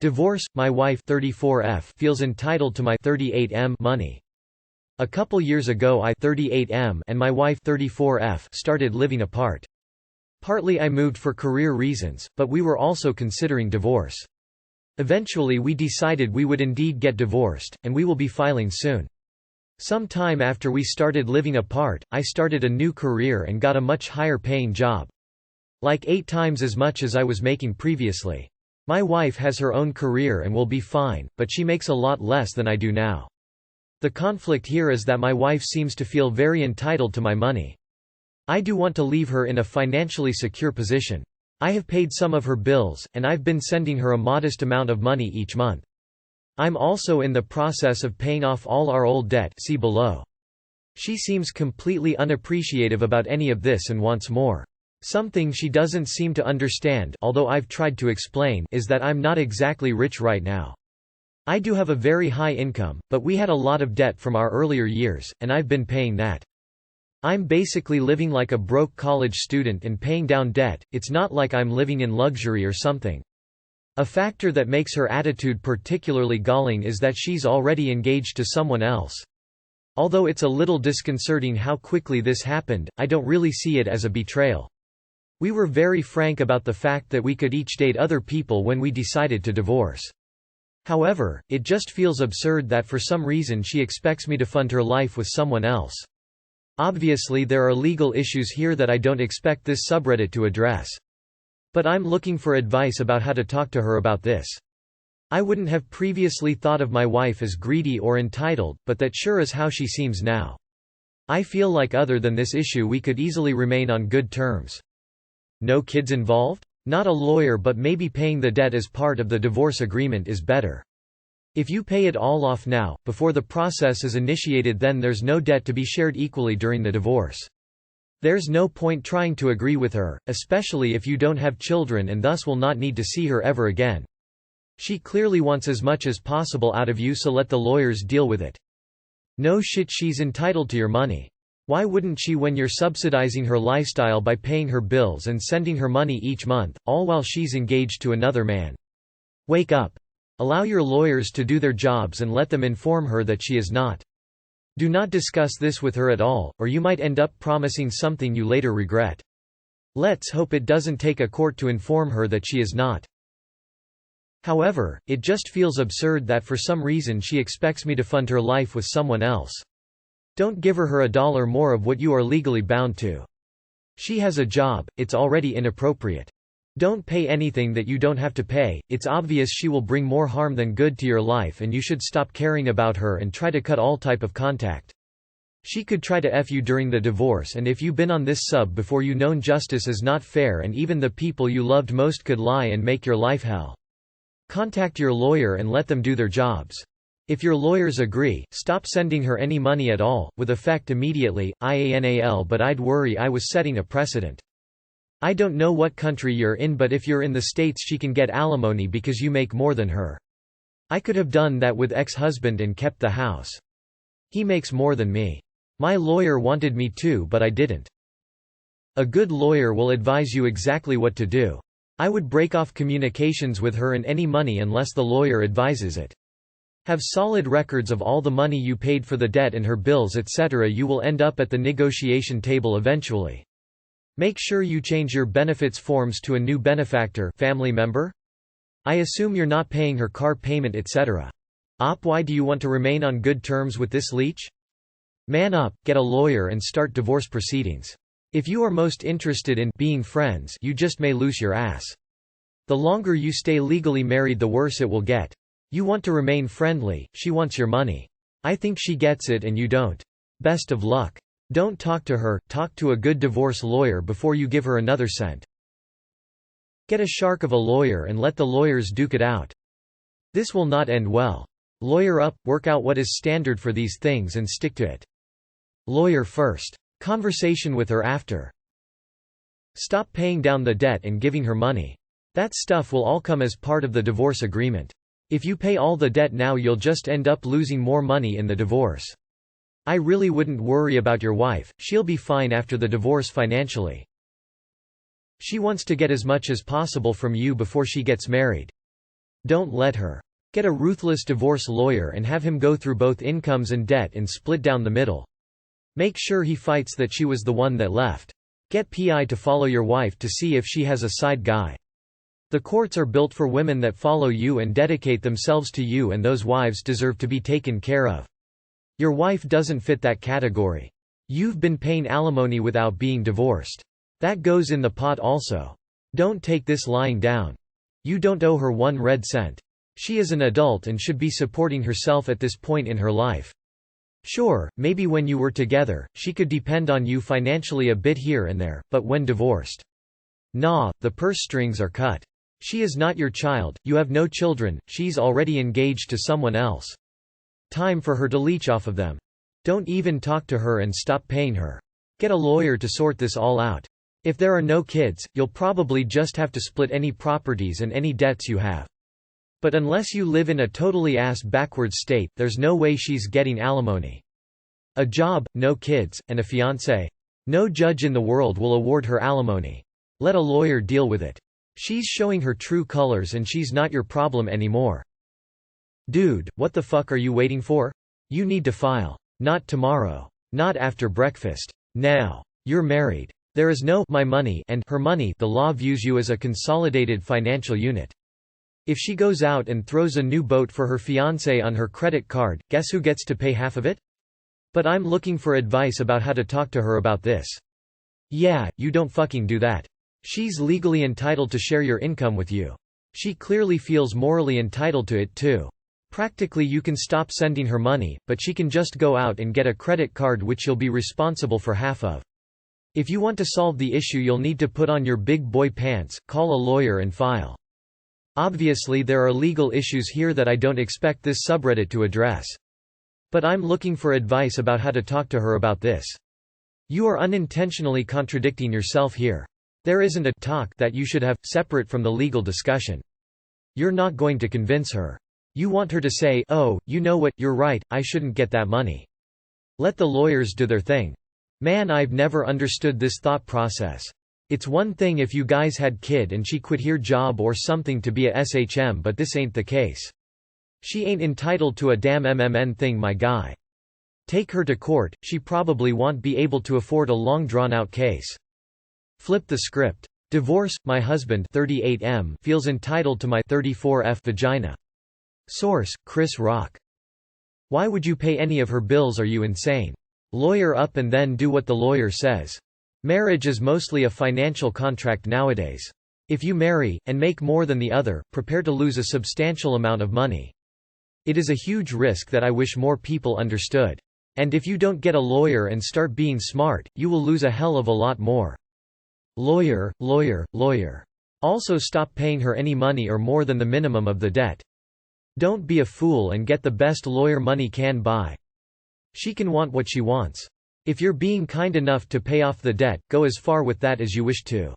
Divorce, my wife 34F feels entitled to my 38M money. A couple years ago I 38M and my wife 34F started living apart. Partly I moved for career reasons, but we were also considering divorce. Eventually we decided we would indeed get divorced, and we will be filing soon. Some time after we started living apart, I started a new career and got a much higher paying job. Like 8 times as much as I was making previously. My wife has her own career and will be fine, but she makes a lot less than I do now. The conflict here is that my wife seems to feel very entitled to my money. I do want to leave her in a financially secure position. I have paid some of her bills, and I've been sending her a modest amount of money each month. I'm also in the process of paying off all our old debt, see below. She seems completely unappreciative about any of this and wants more. Something she doesn't seem to understand, although I've tried to explain, is that I'm not exactly rich right now. I do have a very high income, but we had a lot of debt from our earlier years, and I've been paying that. I'm basically living like a broke college student and paying down debt. It's not like I'm living in luxury or something. A factor that makes her attitude particularly galling is that she's already engaged to someone else. Although it's a little disconcerting how quickly this happened, I don't really see it as a betrayal. We were very frank about the fact that we could each date other people when we decided to divorce. However, it just feels absurd that for some reason she expects me to fund her life with someone else. Obviously there are legal issues here that I don't expect this subreddit to address. But I'm looking for advice about how to talk to her about this. I wouldn't have previously thought of my wife as greedy or entitled, but that sure is how she seems now. I feel like other than this issue we could easily remain on good terms. No kids involved? Not a lawyer, but maybe paying the debt as part of the divorce agreement is better. If you pay it all off now, before the process is initiated, then there's no debt to be shared equally during the divorce. There's no point trying to agree with her, especially if you don't have children and thus will not need to see her ever again. She clearly wants as much as possible out of you, so let the lawyers deal with it. No shit, she's entitled to your money. Why wouldn't she when you're subsidizing her lifestyle by paying her bills and sending her money each month, all while she's engaged to another man? Wake up. Allow your lawyers to do their jobs and let them inform her that she is not. Do not discuss this with her at all, or you might end up promising something you later regret. Let's hope it doesn't take a court to inform her that she is not. However, it just feels absurd that for some reason she expects me to fund her life with someone else. Don't give her a dollar more of what you are legally bound to. She has a job, it's already inappropriate. Don't pay anything that you don't have to pay. It's obvious she will bring more harm than good to your life, and you should stop caring about her and try to cut all type of contact. She could try to F you during the divorce, and if you've been on this sub before, you know justice is not fair, and even the people you loved most could lie and make your life hell. Contact your lawyer and let them do their jobs. If your lawyers agree, stop sending her any money at all, with effect immediately, IANAL. But I'd worry I was setting a precedent. I don't know what country you're in, but if you're in the States she can get alimony because you make more than her. I could have done that with ex-husband and kept the house. He makes more than me. My lawyer wanted me to, but I didn't. A good lawyer will advise you exactly what to do. I would break off communications with her and any money unless the lawyer advises it. Have solid records of all the money you paid for the debt and her bills, etc. You will end up at the negotiation table eventually. Make sure you change your benefits forms to a new benefactor, family member. I assume you're not paying her car payment, etc. Why do you want to remain on good terms with this leech? Man up, get a lawyer and start divorce proceedings. If you are most interested in being friends, you just may lose your ass. The longer you stay legally married, the worse it will get. You want to remain friendly, she wants your money. I think she gets it and you don't. Best of luck. Don't talk to her, talk to a good divorce lawyer before you give her another cent. Get a shark of a lawyer and let the lawyers duke it out. This will not end well. Lawyer up, work out what is standard for these things and stick to it. Lawyer first. Conversation with her after. Stop paying down the debt and giving her money. That stuff will all come as part of the divorce agreement. If you pay all the debt now, you'll just end up losing more money in the divorce. I really wouldn't worry about your wife, she'll be fine after the divorce financially. She wants to get as much as possible from you before she gets married. Don't let her. Get a ruthless divorce lawyer and have him go through both incomes and debt and split down the middle. Make sure he fights that she was the one that left. Get PI to follow your wife to see if she has a side guy. The courts are built for women that follow you and dedicate themselves to you, and those wives deserve to be taken care of. Your wife doesn't fit that category. You've been paying alimony without being divorced. That goes in the pot also. Don't take this lying down. You don't owe her 1 red cent. She is an adult and should be supporting herself at this point in her life. Sure, maybe when you were together, she could depend on you financially a bit here and there, but when divorced? Nah, the purse strings are cut. She is not your child, you have no children, she's already engaged to someone else. Time for her to leech off of them. Don't even talk to her and stop paying her. Get a lawyer to sort this all out. If there are no kids, you'll probably just have to split any properties and any debts you have. But unless you live in a totally ass-backwards state, there's no way she's getting alimony. A job, no kids, and a fiancé? No judge in the world will award her alimony. Let a lawyer deal with it. She's showing her true colors and she's not your problem anymore. Dude, what the fuck are you waiting for? You need to file. Not tomorrow. Not after breakfast. Now. You're married. There is no my money and her money. The law views you as a consolidated financial unit. If she goes out and throws a new boat for her fiancé on her credit card, guess who gets to pay half of it? But I'm looking for advice about how to talk to her about this. Yeah, you don't fucking do that. She's legally entitled to share your income with you. She clearly feels morally entitled to it too. Practically you can stop sending her money, but she can just go out and get a credit card which you'll be responsible for half of. If you want to solve the issue, you'll need to put on your big boy pants, call a lawyer and file. Obviously there are legal issues here that I don't expect this subreddit to address. But I'm looking for advice about how to talk to her about this. You are unintentionally contradicting yourself here. There isn't a talk that you should have, separate from the legal discussion. You're not going to convince her. You want her to say, oh, you know what, you're right, I shouldn't get that money. Let the lawyers do their thing. Man, I've never understood this thought process. It's one thing if you guys had kid and she quit her job or something to be a SHM, but this ain't the case. She ain't entitled to a damn MMN thing, my guy. Take her to court, she probably won't be able to afford a long drawn-out case. Flip the script. Divorce, my husband 38M feels entitled to my 34F vagina. Source, Chris Rock. Why would you pay any of her bills? Are you insane? Lawyer up and then do what the lawyer says. Marriage is mostly a financial contract nowadays. If you marry, and make more than the other, prepare to lose a substantial amount of money. It is a huge risk that I wish more people understood. And if you don't get a lawyer and start being smart, you will lose a hell of a lot more. Lawyer, lawyer, lawyer. Also stop paying her any money or more than the minimum of the debt. Don't be a fool and get the best lawyer money can buy. She can want what she wants. If you're being kind enough to pay off the debt, go as far with that as you wish to.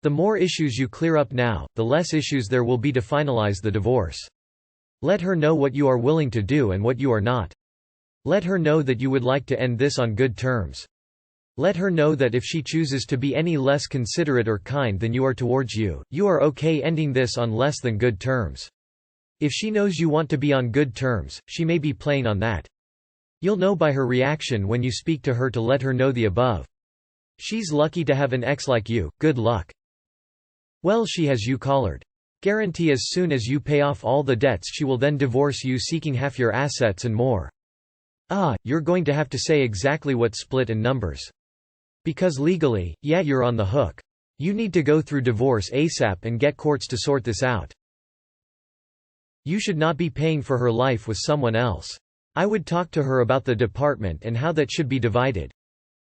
The more issues you clear up now, the less issues there will be to finalize the divorce. Let her know what you are willing to do and what you are not. Let her know that you would like to end this on good terms. Let her know that if she chooses to be any less considerate or kind than you are towards you, you are okay ending this on less than good terms. If she knows you want to be on good terms, she may be playing on that. You'll know by her reaction when you speak to her to let her know the above. She's lucky to have an ex like you, good luck. Well, she has you collared. Guarantee as soon as you pay off all the debts she will then divorce you, seeking half your assets and more. You're going to have to say exactly what split and numbers. Because legally, yeah, you're on the hook. You need to go through divorce ASAP and get courts to sort this out. You should not be paying for her life with someone else. I would talk to her about the department and how that should be divided.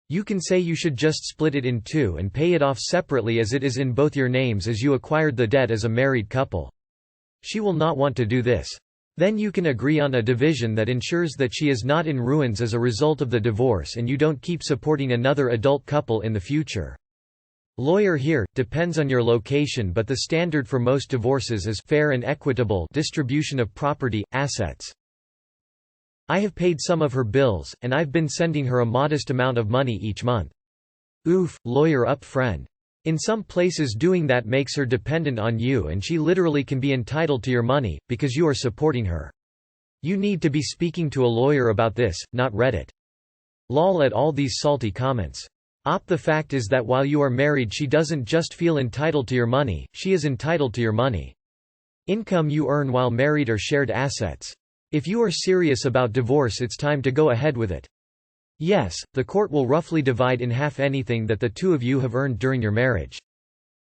You can say you should just split it in two and pay it off separately as it is in both your names, as you acquired the debt as a married couple. She will not want to do this. Then you can agree on a division that ensures that she is not in ruins as a result of the divorce and you don't keep supporting another adult couple in the future. Lawyer here depends on your location, but the standard for most divorces is fair and equitable distribution of property, assets. I have paid some of her bills, and I've been sending her a modest amount of money each month. Oof, lawyer up friend. In some places doing that makes her dependent on you and she literally can be entitled to your money, because you are supporting her. You need to be speaking to a lawyer about this, not Reddit. Lol at all these salty comments. The fact is that while you are married she doesn't just feel entitled to your money, she is entitled to your money. Income you earn while married or shared assets. If you are serious about divorce it's time to go ahead with it. Yes, the court will roughly divide in half anything that the two of you have earned during your marriage.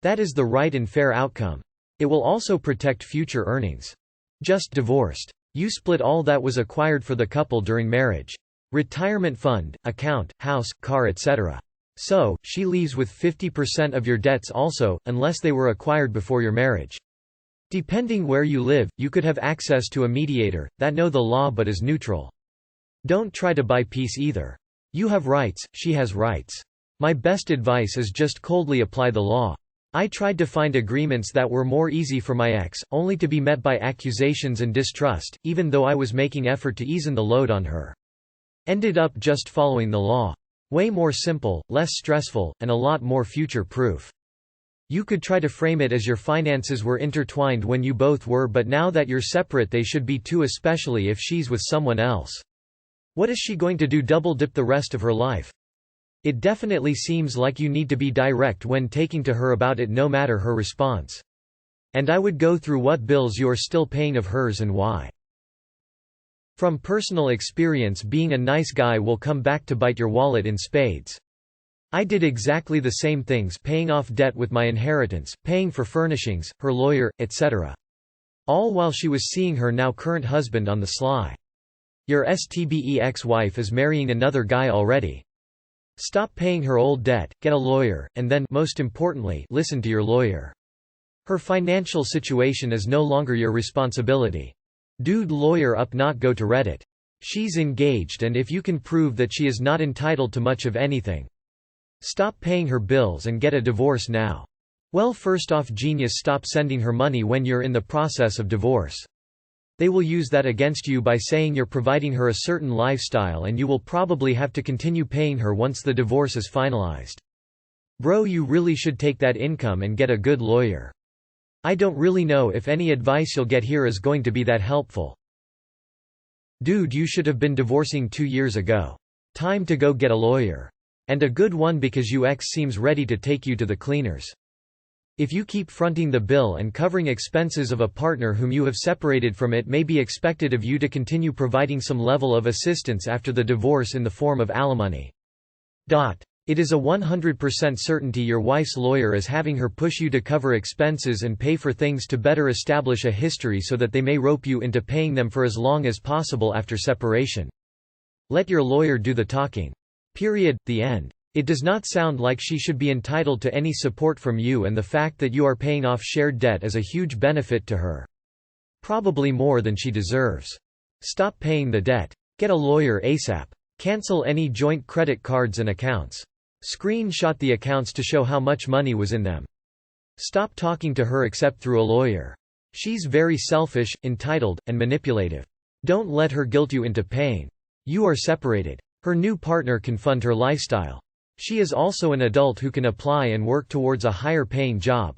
That is the right and fair outcome. It will also protect future earnings. Just divorced. You split all that was acquired for the couple during marriage. Retirement fund, account, house, car etc. So, she leaves with 50% of your debts also, unless they were acquired before your marriage. Depending where you live, you could have access to a mediator, that know the law but is neutral. Don't try to buy peace either. You have rights, she has rights. My best advice is just coldly apply the law. I tried to find agreements that were more easy for my ex, only to be met by accusations and distrust, even though I was making effort to ease the load on her. Ended up just following the law. Way more simple, less stressful, and a lot more future-proof. You could try to frame it as your finances were intertwined when you both were, but now that you're separate they should be too, especially if she's with someone else. What is she going to do, double-dip the rest of her life? It definitely seems like you need to be direct when taking to her about it, no matter her response. And I would go through what bills you're still paying of hers and why. From personal experience, being a nice guy will come back to bite your wallet in spades. I did exactly the same things, paying off debt with my inheritance, paying for furnishings, her lawyer, etc. All while she was seeing her now current husband on the sly. Your STBE ex-wife is marrying another guy already. Stop paying her old debt, get a lawyer, and then, most importantly, listen to your lawyer. Her financial situation is no longer your responsibility. Dude, lawyer up, not go to Reddit. She's engaged, and if you can prove that she is not entitled to much of anything. Stop paying her bills and get a divorce now. Well, first off, genius, stop sending her money when you're in the process of divorce. They will use that against you by saying you're providing her a certain lifestyle and you will probably have to continue paying her once the divorce is finalized. Bro, you really should take that income and get a good lawyer. I don't really know if any advice you'll get here is going to be that helpful. Dude, you should have been divorcing 2 years ago. Time to go get a lawyer. And a good one, because your ex seems ready to take you to the cleaners. If you keep fronting the bill and covering expenses of a partner whom you have separated from, it may be expected of you to continue providing some level of assistance after the divorce in the form of alimony. It is a 100% certainty your wife's lawyer is having her push you to cover expenses and pay for things to better establish a history so that they may rope you into paying them for as long as possible after separation. Let your lawyer do the talking. Period. The end. It does not sound like she should be entitled to any support from you, and the fact that you are paying off shared debt is a huge benefit to her. Probably more than she deserves. Stop paying the debt. Get a lawyer ASAP. Cancel any joint credit cards and accounts. Screenshot the accounts to show how much money was in them. Stop talking to her except through a lawyer. She's very selfish, entitled, and manipulative. Don't let her guilt you into paying. You are separated. Her new partner can fund her lifestyle. She is also an adult who can apply and work towards a higher paying job.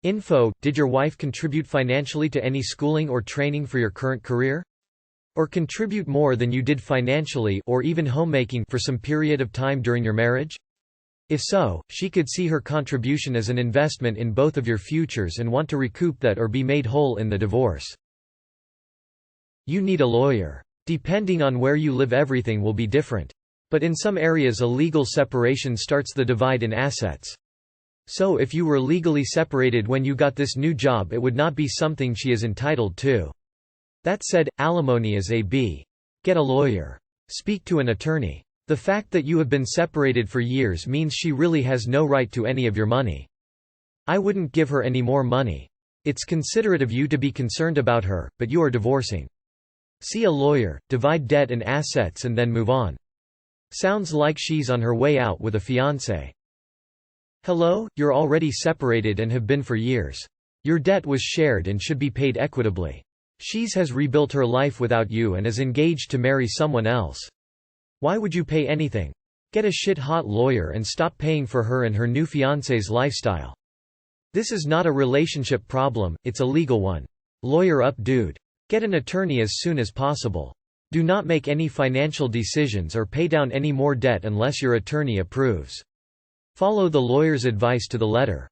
Info: did your wife contribute financially to any schooling or training for your current career? Or contribute more than you did financially or even homemaking for some period of time during your marriage? If so, she could see her contribution as an investment in both of your futures and want to recoup that or be made whole in the divorce. You need a lawyer. Depending on where you live, everything will be different. But in some areas a legal separation starts the divide in assets. So if you were legally separated when you got this new job, it would not be something she is entitled to. That said, alimony is a b. Get a lawyer. Speak to an attorney. The fact that you have been separated for years means she really has no right to any of your money. I wouldn't give her any more money. It's considerate of you to be concerned about her, but you are divorcing. See a lawyer, divide debt and assets, and then move on. Sounds like she's on her way out with a fiancé. Hello, you're already separated and have been for years. Your debt was shared and should be paid equitably. She has rebuilt her life without you and is engaged to marry someone else. Why would you pay anything? Get a shit-hot lawyer and stop paying for her and her new fiancé's lifestyle. This is not a relationship problem, it's a legal one. Lawyer up, dude. Get an attorney as soon as possible. Do not make any financial decisions or pay down any more debt unless your attorney approves. Follow the lawyer's advice to the letter.